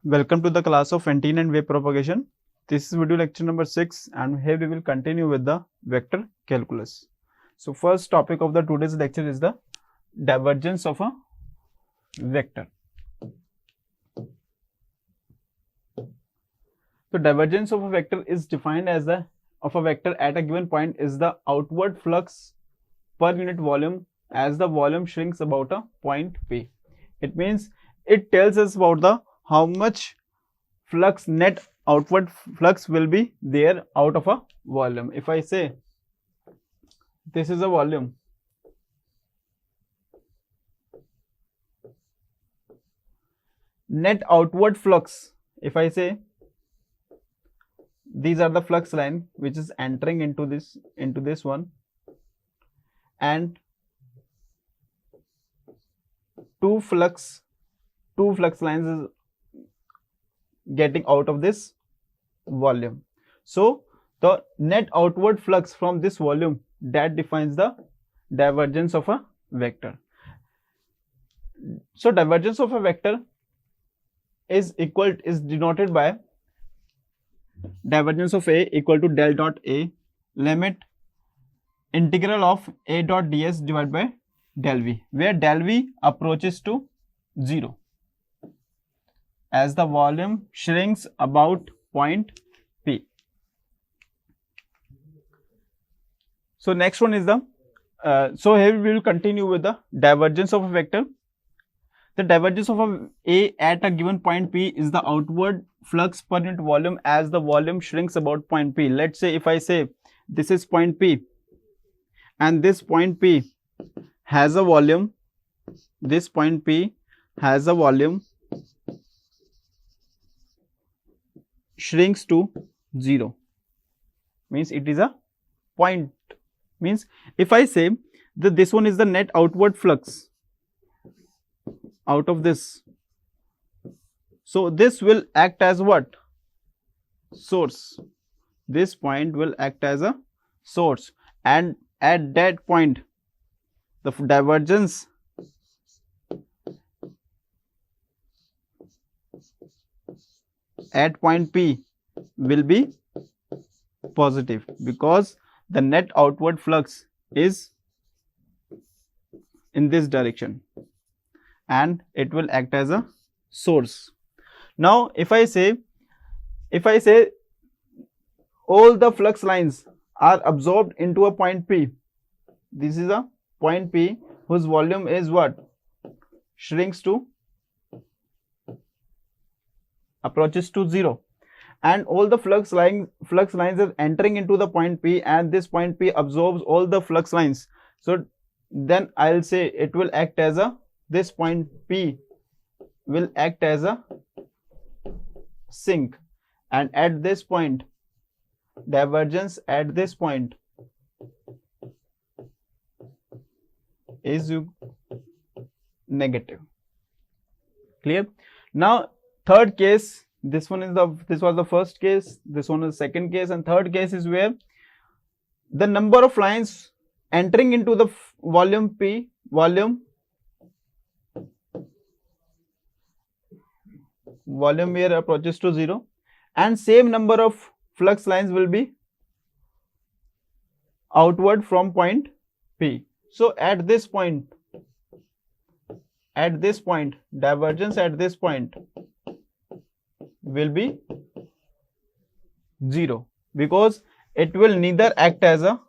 Welcome to the class of antenna and wave propagation. This is video lecture number 6 and here we will continue with the vector calculus. So first topic of the today's lecture is the divergence of a vector. So divergence of a vector is defined as the of a vector at a given point is the outward flux per unit volume as the volume shrinks about a point P. It means it tells us about the how much flux, net outward flux will be there out of a volume. If I say this is a volume, net outward flux, if I say these are the flux line which is entering into this one, and two flux lines is getting out of this volume. So the net outward flux from this volume, that defines the divergence of a vector. So divergence of a vector is denoted by divergence of A equal to del dot A limit integral of A dot ds divided by del V, where del V approaches to 0 as the volume shrinks about point P. So next one is the so here we will continue with the divergence of a vector. The divergence of A at a given point P is the outward flux per unit volume as the volume shrinks about point P. Let's say if I say this is point P and this point P has a volume, this point P has a volume shrinks to 0, means it is a point. Means if I say that this one is the net outward flux out of this, so this will act as what? Source. This point will act as a source, and at that point the divergence at point P will be positive because the net outward flux is in this direction and it will act as a source. Now if I say all the flux lines are absorbed into a point P, this is a point P whose volume is what? Shrinks to approaches to 0, and all the flux lines are entering into the point P, and this point P absorbs all the flux lines. So then I'll say it will act as a, this point P will act as a sink, and at this point divergence at this point is negative. Clear? Now third case, this was the first case, this one is the second case, and third case is where the number of lines entering into the volume P, volume here approaches to 0, and same number of flux lines will be outward from point P. So at this point divergence at this point will be 0 because it will neither act as a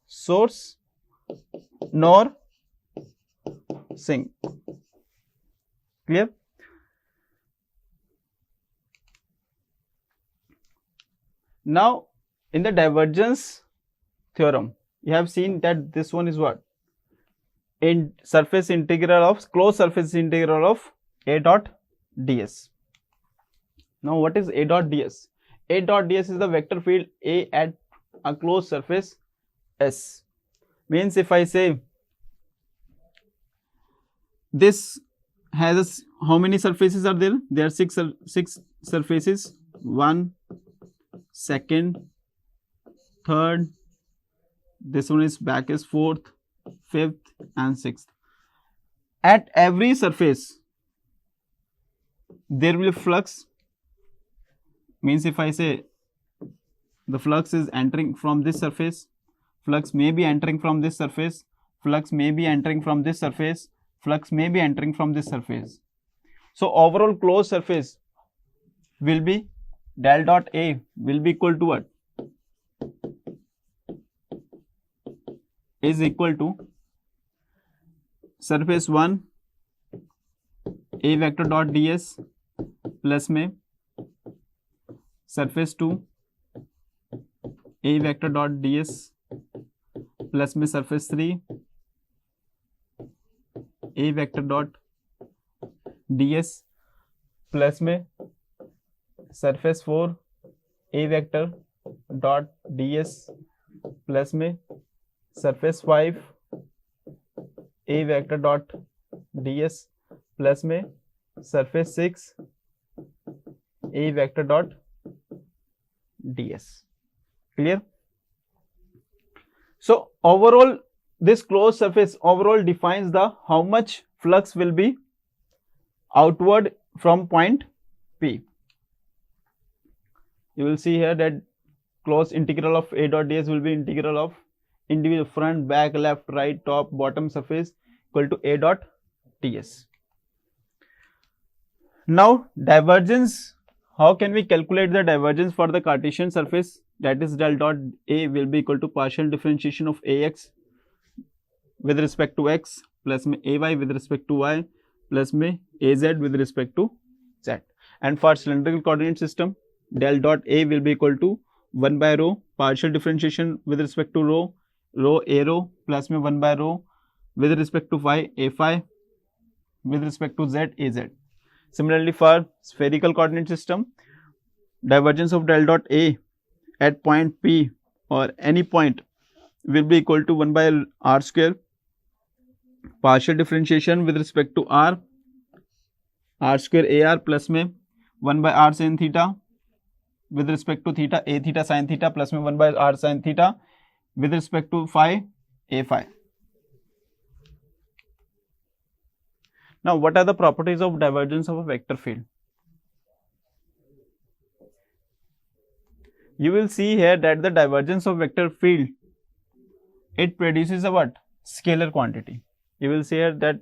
source nor sink. Clear? Now in the divergence theorem you have seen that this one is what? In surface integral of closed surface integral of A dot ds. Now what is A dot ds? A dot ds is the vector field A at a closed surface S. Means if I say this has how many surfaces are there? There are six surfaces. 1, second, third, this one is back is 4th, 5th and 6th. at every surface there will be flux, means if I say the flux is entering from this surface, flux may be entering from this surface, flux may be entering from this surface, flux may be entering from this surface. So overall closed surface will be del dot A will be equal to what? Is equal to surface 1 A vector dot ds plus में surface 2 A vector dot ds plus में surface 3 A vector dot ds plus में surface 4 A vector dot ds plus में surface 5 A vector dot ds plus में surface 6 A vector dot ds. Clear? So overall this closed surface overall defines the how much flux will be outward from point P. You will see here that closed integral of A dot ds will be integral of individual front, back, left, right, top, bottom surface equal to A dot ds. Now divergence, how can we calculate the divergence for the Cartesian surface? That is del dot A will be equal to partial differentiation of Ax with respect to x plus में Ay with respect to y plus में Az with respect to z. And for cylindrical coordinate system, del dot A will be equal to 1 by rho partial differentiation with respect to rho a rho plus में 1 by rho with respect to phi a phi with respect to z az. Similarly for spherical coordinate system, divergence of del dot A at point P or any point will be equal to 1 by r square partial differentiation with respect to r square ar plus में 1 by r sin theta with respect to theta a theta sin theta plus में 1 by r sin theta with respect to phi a phi. Now what are the properties of divergence of a vector field? You will see here that the divergence of vector field, it produces a what? Scalar quantity. You will see here that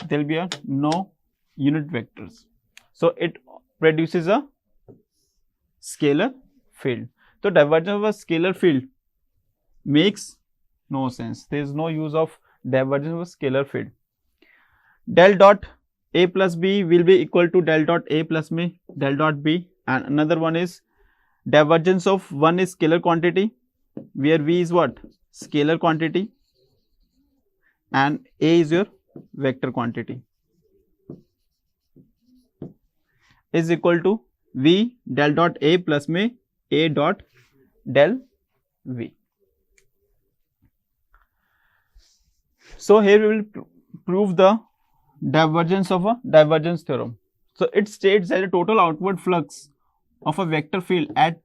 there will be a no unit vectors. So it produces a scalar field. So divergence of a scalar field makes no sense. There is no use of divergence of a scalar field. Del dot A plus B will be equal to del dot A plus me del dot B, and another one is divergence of one is scalar quantity where V is what? Scalar quantity and A is your vector quantity is equal to V del dot A plus me A dot del V. So here we will prove the divergence of a divergence theorem. So it states that the total outward flux of a vector field A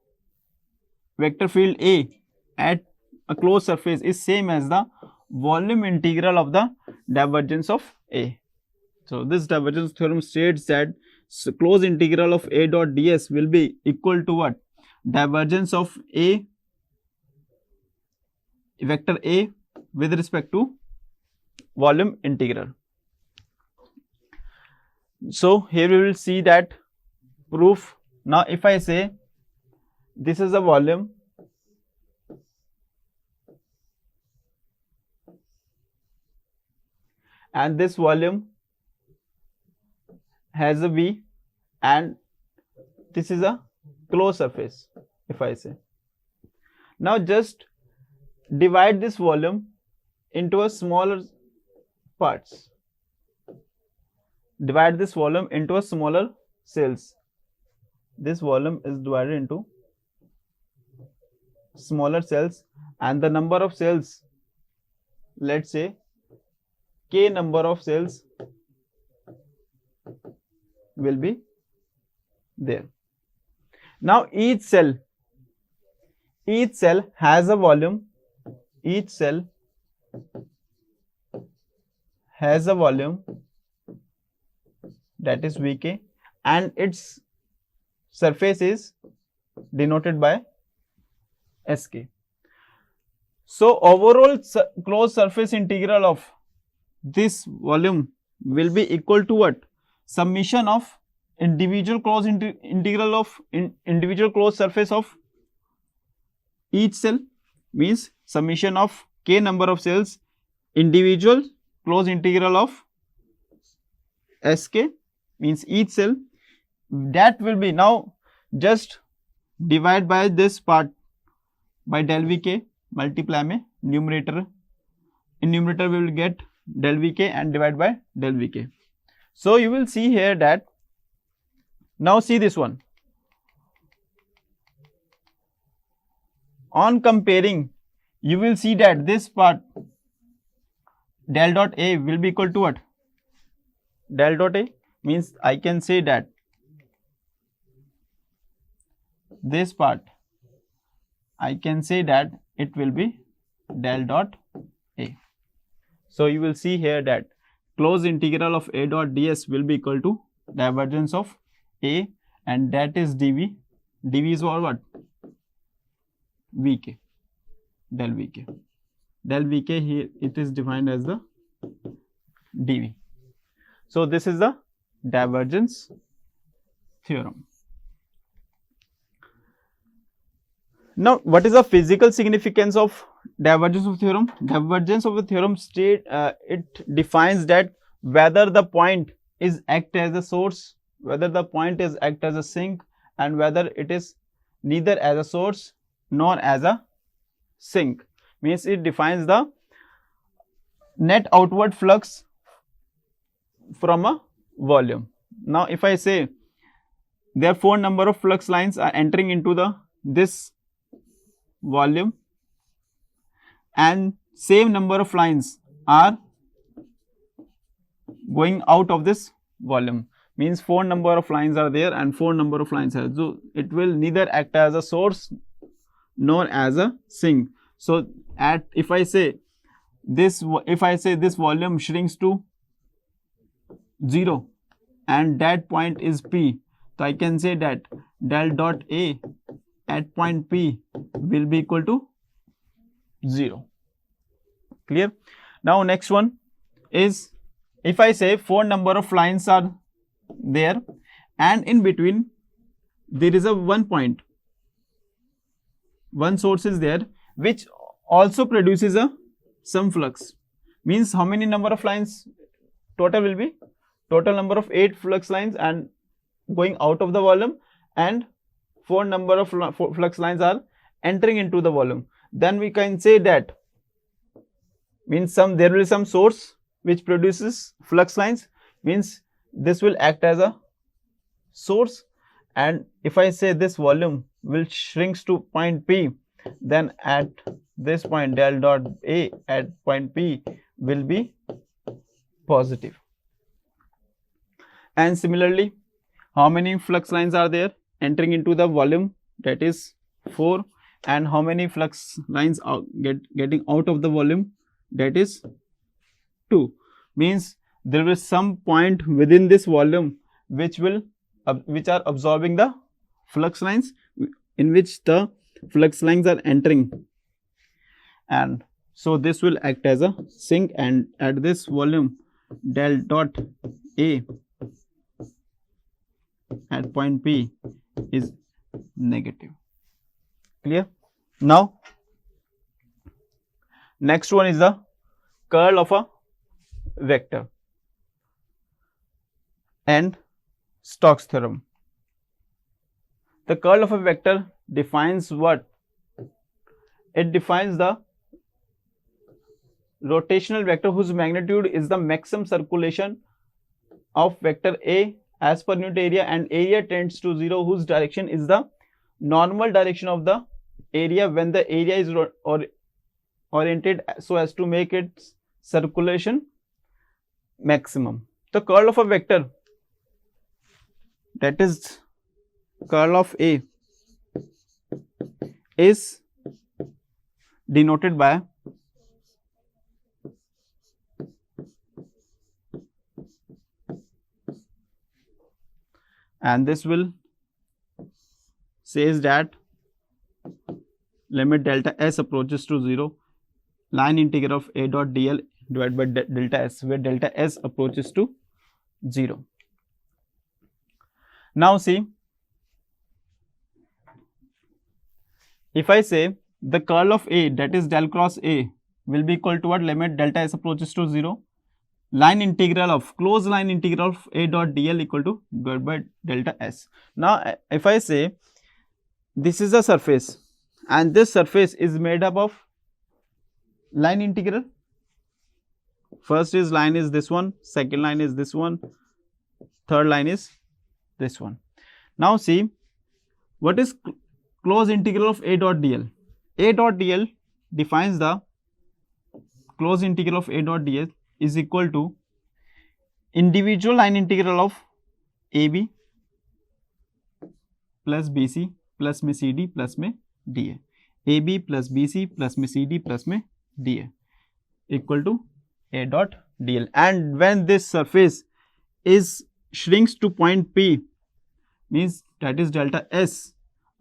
at a closed surface is same as the volume integral of the divergence of A. So this divergence theorem states that closed integral of A dot ds will be equal to what? Divergence of A vector A with respect to volume integral. So here we will see that proof. Now if I say this is a volume and this volume has a V and this is a closed surface, if I say, now just divide this volume into a smaller parts. Divide this volume into a smaller cells. This volume is divided into smaller cells and the number of cells, let's say k number of cells will be there. Now each cell has a volume, each cell has a volume that is Vk, and its surface is denoted by Sk. So overall closed surface integral of this volume will be equal to what? Summation of individual closed integral of individual closed surface of each cell, means summation of k number of cells individual closed integral of Sk, means each cell, that will be, now just divide by this part by del Vk, multiply में numerator, in numerator we will get del Vk and divide by del Vk. So you will see here that, now see this one, on comparing you will see that this part del dot A will be equal to what? Del dot A, means I can say that this part, I can say that it will be del dot A. So you will see here that closed integral of A dot ds will be equal to divergence of A, and that is dV. dV is what? Vk, del Vk. Del Vk here it is defined as the dV. So this is the divergence theorem. Now, what is the physical significance of divergence of theorem? Divergence of the theorem state it defines that whether the point is act as a source, whether the point is act as a sink, and whether it is neither as a source nor as a sink. Means it defines the net outward flux from a volume. Now, if I say there are 4 number of flux lines are entering into this volume, and same number of lines are going out of this volume, means 4 number of lines are there and 4 number of lines are, so it will neither act as a source nor as a sink. So if I say this volume shrinks to 0 and that point is P, so I can say that del dot A at point P will be equal to 0. Clear? Now next one is, if I say 4 number of lines are there and in between there is a one point, one source is there which also produces some flux, means how many number of lines total will be? Total number of 8 flux lines and going out of the volume, and 4 number of flux lines are entering into the volume. Then we can say that, means there will be some source which produces flux lines, means this will act as a source, and if I say this volume will shrinks to point P, then at this point del dot A at point P will be positive. And similarly, how many flux lines are there entering into the volume? That is 4. And how many flux lines are getting out of the volume? That is 2. Means there is some point within this volume which are absorbing the flux lines, in which the flux lines are entering, and so this will act as a sink, and at this volume del dot A at point P is negative. Clear? Now next one is the curl of a vector and Stokes theorem. The curl of a vector defines what? It defines the rotational vector whose magnitude is the maximum circulation of vector A as per unit area, and area tends to 0, whose direction is the normal direction of the area when the area is oriented so as to make its circulation maximum. The curl of a vector, that is curl of A, is denoted by and this will says that limit delta s approaches to 0, line integral of a dot dl divided by delta s, where delta s approaches to 0. Now see, if I say the curl of A, that is del cross A, will be equal to what? Limit delta s approaches to 0, line integral of closed line integral of A dot dl equal to divided by delta s. Now if I say this is a surface and this surface is made up of line integral, first is line is this one, second line is this one, third line is this one. Now see, what is closed integral of A dot dl? A dot dl defines the closed integral of A dot dl is equal to individual line integral of AB plus BC plus में CD plus में DA, AB plus BC plus में CD plus में DA equal to A dot dl. And when this surface is shrinks to point P, means that is delta S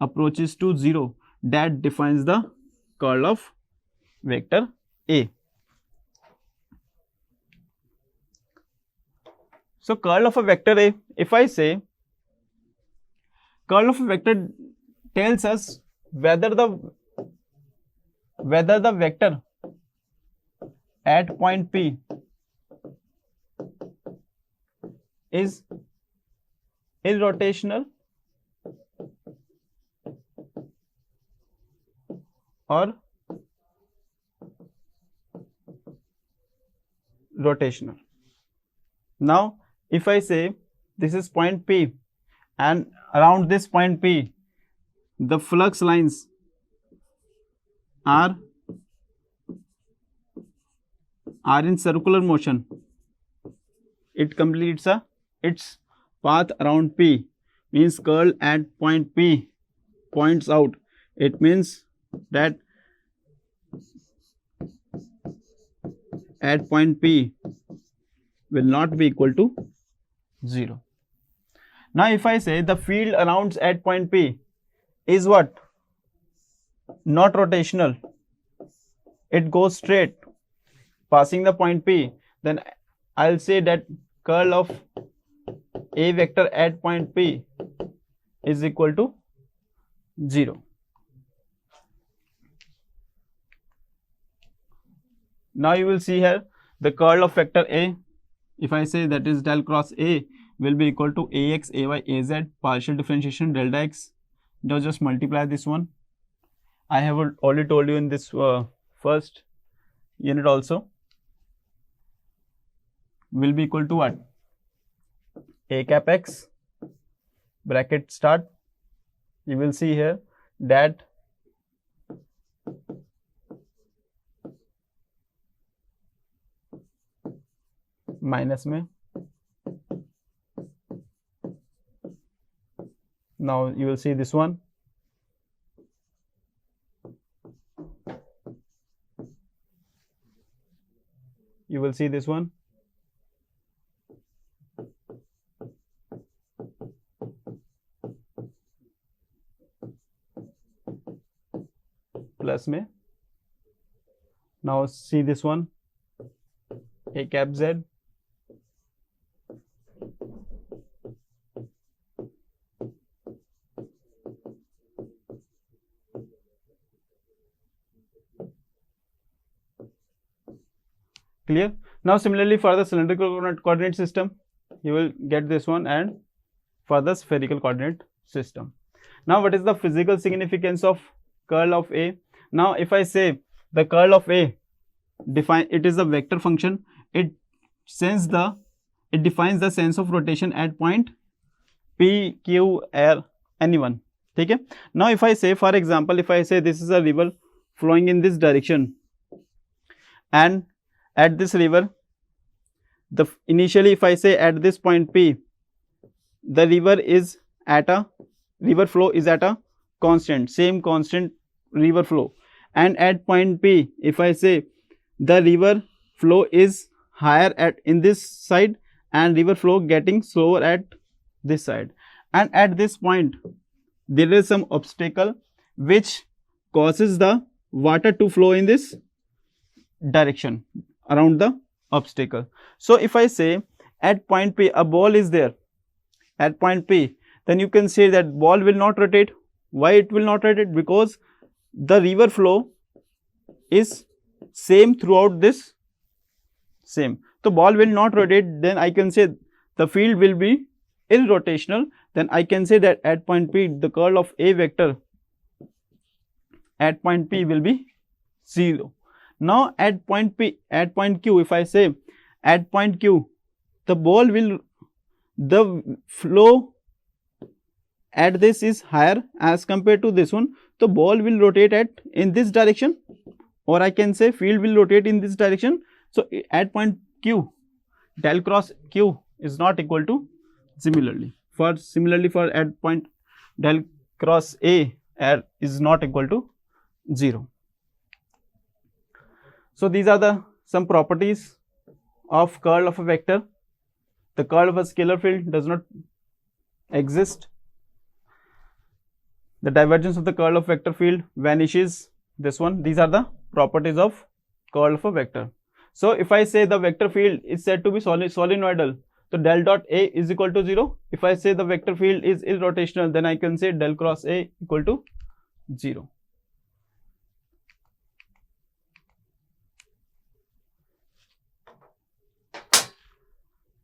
approaches to 0, that defines the curl of vector A. So curl of a vector A, if I say curl of a vector tells us whether the vector at point P is irrotational or rotational. Now if I say this is point P and around this point P the flux lines are in circular motion, it completes its path around P, means curl at point P points out. It means that at point P will not be equal to 0. Now if I say the field around at point P is what? Not rotational, it goes straight passing the point P, then I'll say that curl of A vector at point P is equal to 0. Now you will see here the curl of vector A, if I say that is del cross A, will be equal to Ax, Ay, Az, partial differentiation delta x. Now just multiply this one. I have already told you in this first unit also, will be equal to what? A cap x bracket start. You will see here that minus में, now you will see this one, you will see this one, plus में, now see this one, A cap z, clear. Now similarly for the cylindrical coordinate system you will get this one, and for the spherical coordinate system. Now what is the physical significance of curl of A? Now if I say the curl of A, it is a vector function, it defines the sense of rotation at point P, Q, R, anyone. Okay? Now if I say, for example, if I say this is a river flowing in this direction, and at this river, initially if I say at this point P, the river flow is at a constant, same constant river flow, and at point P if I say the river flow is higher in this side and river flow getting slower at this side, and at this point there is some obstacle which causes the water to flow in this direction around the obstacle. So if I say at point P a ball is there at point P, then you can say that ball will not rotate. Why it will not rotate? Because the river flow is same throughout this same. So ball will not rotate, then I can say the field will be irrotational. Then I can say that at point P the curl of A vector at point P will be 0. Now at point P, at point Q, if I say at point Q the ball will, the flow at this is higher as compared to this one, the ball will rotate at in this direction, or I can say field will rotate in this direction. So at point Q del cross Q is not equal to, similarly for at point del cross A is not equal to 0. So these are the some properties of curl of a vector. The curl of a scalar field does not exist. The divergence of the curl of vector field vanishes. This one, these are the properties of curl of a vector. So if I say the vector field is said to be solenoidal, so del dot A is equal to 0. If I say the vector field is irrotational, then I can say del cross A equal to 0.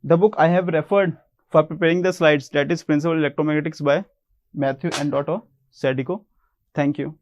The book I have referred for preparing the slides, that is Principal Electromagnetics by Matthew and Sadico. Thank you.